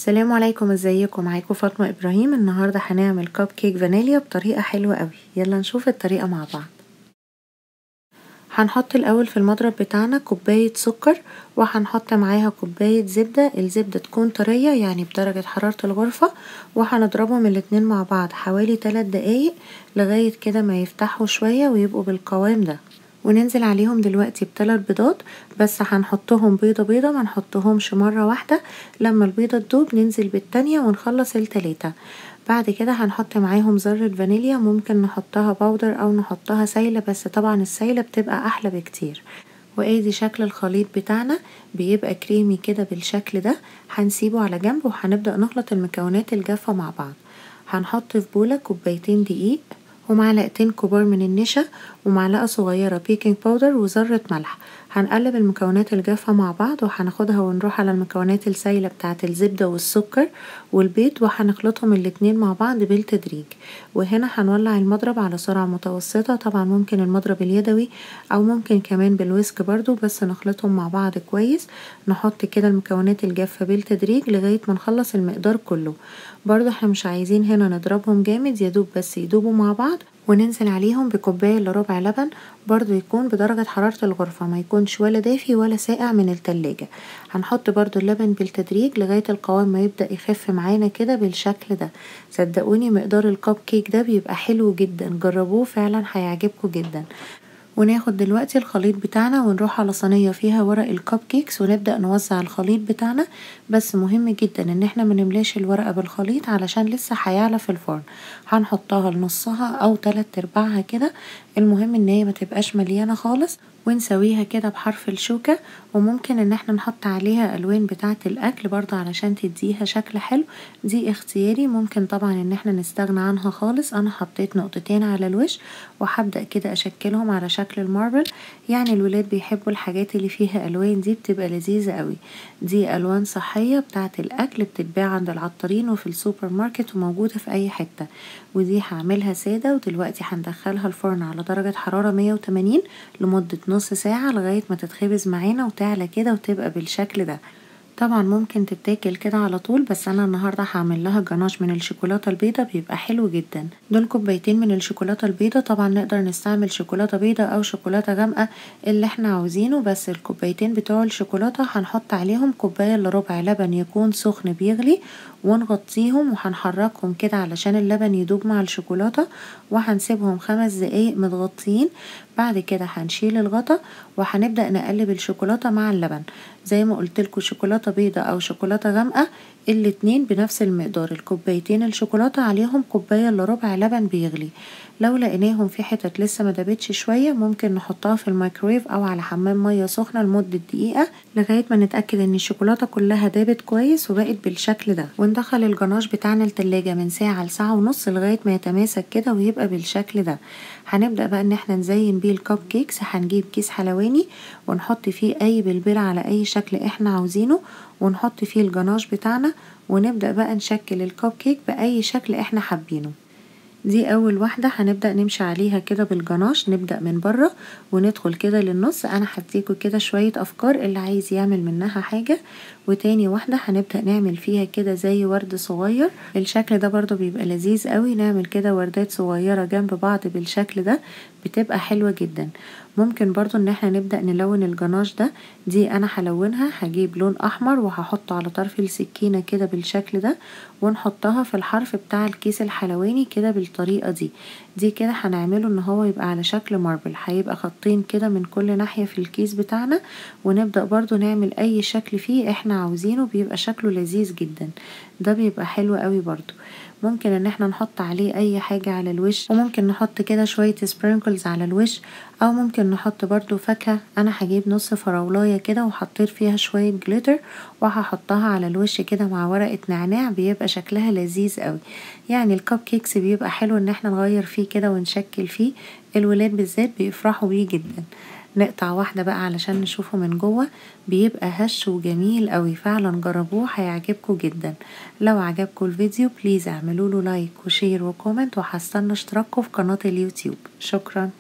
السلام عليكم، ازيكم؟ معاكم فاطمة ابراهيم. النهاردة هنعمل كب كيك فانيليا بطريقة حلوة قوي. يلا نشوف الطريقة مع بعض. هنحط الاول في المضرب بتاعنا كوباية سكر، وهنحط معاها كوباية زبدة. الزبدة تكون طرية يعني بدرجة حرارة الغرفة، وهنضربهم الاتنين مع بعض حوالي 3 دقايق لغاية كده ما يفتحوا شوية ويبقوا بالقوام ده. وننزل عليهم دلوقتي ب3 بيضات، بس هنحطهم بيضة بيضة، ما نحطهمش مرة واحدة. لما البيضة تدوب ننزل بالتانية ونخلص ال3. بعد كده هنحط معاهم ذرة فانيليا، ممكن نحطها باودر او نحطها سايلة، بس طبعا السايلة بتبقى احلى بكتير. وادي شكل الخليط بتاعنا، بيبقى كريمي كده بالشكل ده. هنسيبه على جنب وهنبدأ نخلط المكونات الجافة مع بعض. هنحط في بولة كوبايتين دقيق، ومعلقتين كبار من النشا، ومعلقة صغيرة بيكنج باودر، وذرة ملح. هنقلب المكونات الجافة مع بعض، وهناخدها ونروح على المكونات السايلة بتاعة الزبدة والسكر والبيض، وهنخلطهم الاتنين مع بعض بالتدريج. وهنا هنولع المضرب على سرعة متوسطة. طبعا ممكن المضرب اليدوي او ممكن كمان بالويسك برضو، بس نخلطهم مع بعض كويس. نحط كده المكونات الجافة بالتدريج لغاية ما نخلص المقدار كله. برضو احنا مش عايزين هنا نضربهم جامد، يدوب بس يدوبوا مع بعض. وننزل عليهم بكوباية الا ربع لبن، برضو يكون بدرجة حرارة الغرفة، ما يكونش ولا دافي ولا ساقع من التلاجة. هنحط برضو اللبن بالتدريج لغاية القوام ما يبدأ يخف معانا كده بالشكل ده. صدقوني مقدار الكب كيك ده بيبقى حلو جدا، جربوه فعلا هيعجبكم جدا. وناخد دلوقتي الخليط بتاعنا ونروح على صينية فيها ورق الكب كيكس، ونبدأ نوزع الخليط بتاعنا. بس مهم جدا ان احنا منملاش الورقة بالخليط علشان لسه هيعلى في الفرن. هنحطها لنصها او 3/4 كده. المهم ان هي متبقاش مليانة خالص، ونسويها كده بحرف الشوكة. وممكن ان احنا نحط عليها الوان بتاعة الاكل برضه علشان تديها شكل حلو. دي اختياري، ممكن طبعا ان احنا نستغنى عنها خالص. انا حطيت نقطتين على الوش، وهبدأ كده اشكلهم على شكل الماربل. يعني الولاد بيحبوا الحاجات اللي فيها الوان، دي بتبقى لذيذة قوي. دي الوان صحية بتاعة الاكل، بتتباع عند العطارين وفي السوبر ماركت وموجودة في اي حتة. ودي هعملها سادة. ودلوقتي هندخلها الفرن على درجة حرارة 180 لمدة نص ساعة لغاية ما تتخبز معانا وتعلى كده وتبقى بالشكل ده. طبعا ممكن تتاكل كده على طول، بس انا النهارده هعمل لها جناش من الشوكولاته البيضاء، بيبقى حلو جدا. دول كوبايتين من الشوكولاته البيضاء. طبعا نقدر نستعمل شوكولاته بيضاء او شوكولاته غامقه اللي احنا عاوزينه، بس الكوبايتين بتوع الشوكولاته هنحط عليهم كوبايه الا ربع لبن يكون سخن بيغلي، ونغطيهم وهنحركهم كده علشان اللبن يدوب مع الشوكولاته، وهنسيبهم 5 دقايق متغطيين. بعد كده هنشيل الغطا وهنبدأ نقلب الشوكولاته مع اللبن. زي ما قلتلكوا شوكولاته بيضة او شوكولاته غامقه، الاتنين بنفس المقدار. الكوبايتين الشوكولاته عليهم كوبايه الا ربع لبن بيغلي. لو لقيناهم في حتت لسه ما دابتش شويه، ممكن نحطها في الميكرويف او على حمام ميه سخنه لمده دقيقه لغايه ما نتاكد ان الشوكولاته كلها دابت كويس وبقت بالشكل ده. وندخل الجناش بتاعنا التلاجة من ساعه لساعه ونص لغايه ما يتماسك كده ويبقى بالشكل ده. هنبدأ بقى ان احنا نزين بيه الكب كيكس. هنجيب كيس حلواني ونحط فيه اي بلبلة على اي شكل احنا عاوزينه، ونحط فيه الجناش بتاعنا، ونبدأ بقى نشكل الكب كيك بأي شكل احنا حابينه. دي اول واحدة هنبدأ نمشي عليها كده بالجناش. نبدأ من بره وندخل كده للنص. انا هديكوا كده شوية افكار اللي عايز يعمل منها حاجة. وتاني واحدة هنبدأ نعمل فيها كده زي ورد صغير. الشكل ده برضو بيبقى لذيذ قوي. نعمل كده وردات صغيرة جنب بعض بالشكل ده، بتبقى حلوة جدا. ممكن برضو ان احنا نبدأ نلون الجناش ده. دي انا هلونها، هجيب لون احمر وهحطه على طرف السكينة كده بالشكل ده، ونحطها في الحرف بتاع الكيس الحلواني كده بالطريقة دي. دي كده هنعمله ان هو يبقى على شكل ماربل، هيبقى خطين كده من كل ناحية في الكيس بتاعنا. ونبدأ برضو نعمل اي شكل فيه احنا عاوزينه، بيبقى شكله لذيذ جدا. ده بيبقى حلو قوي برضو. ممكن ان احنا نحط عليه اي حاجة على الوش، وممكن نحط كده شوية سبرينكلز على الوش، او ممكن نحط برضو فاكهة. انا هجيب نص فراولاية كده وحطيت فيها شوية جليتر، وهحطها على الوش كده مع ورقة نعناع، بيبقى شكلها لذيذ قوي. يعني الكب كيكس بيبقى حلو ان احنا نغير فيه كده ونشكل فيه. الولاد بالذات بيفرحوا بيه جدا. نقطع واحدة بقى علشان نشوفه من جوه، بيبقى هش وجميل قوي. فعلا جربوه هيعجبكم جدا. لو عجبكم الفيديو بليز اعملوله لايك وشير وكومنت، وهستنى اشتراككم في قناة اليوتيوب. شكرا.